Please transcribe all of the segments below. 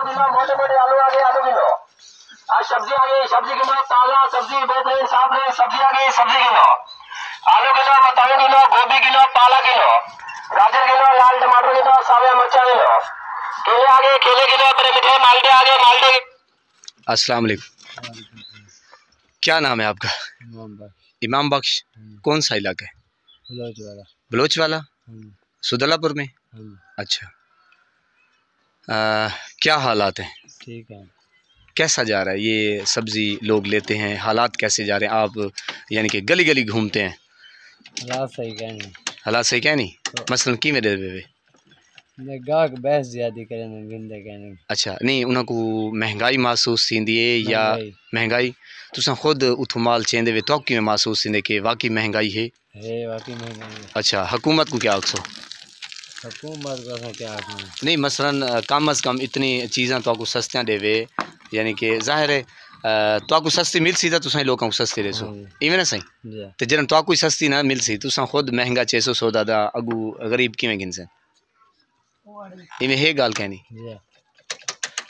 Kilo, मोटे मोटे आलू आ गए, आलू किलो। आज सब्जी आ गई, सब्जी किलो, ताजा सब्जी, बेहतरीन साफ है, सब्जी आ गई, सब्जी किलो, आलू किलो, बताओ किलो, गोभी किलो, पालक किलो, गाजर किलो, लाल टमाटर किलो, सावे मिर्चा किलो, केले आ गए, केले किलो, बड़े मीठे मालदे आ गए, मालदे। अस्सलाम वालेकुम। क्या नाम है आपका? इमाम बख्श। कौन सा इलाका है? बलोच वाला। सुदलापुर में। अच्छा। क्या हालात हैं? ठीक है। कैसा जा रहा है ये सब्ज़ी लोग लेते हैं, हालात कैसे जा रहे हैं? आप यानी कि गली गली घूमते हैं, हालात सही क्या नहीं? हालात सही क्या नहीं? मसलन की मेरे वे गाहक बहस ज़्यादा करें गिंदे कहने। अच्छा, नहीं उनको महंगाई महसूस थींदी है या महंगाई तुसां खुद उथो माल चेंदे वे तो किवें महसूस थींदे कि वाकई महंगाई है? वाकई महंगाई। अच्छा, हुकूमत को क्या आखसो? हुकूमत को क्या आखना? नहीं मसलन कम अज़ कम इतनी चीज़ां तो सस्तियां देवे, यानी कि ज़ाहिर है तो सस्ती मिल सी तो तुसां लोगों को सस्ती रेसो, इवें ना सही? तो जन तो सस्ती ना मिल सी तुसां खुद महंगा चेसो सौदा दा अगू गरीब किवें गिनसे? इवें है गाल कहनी।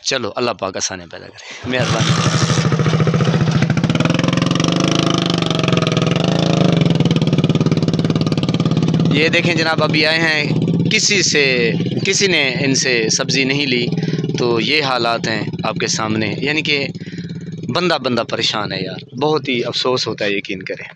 चलो अल्लाह पाक आसाने पैदा करे, मेहरबानी। ये देखें जनाब, अभी आए हैं, किसी ने इनसे सब्ज़ी नहीं ली, तो ये हालात हैं आपके सामने। यानी कि बंदा परेशान है यार, बहुत ही अफसोस होता है, यकीन करें।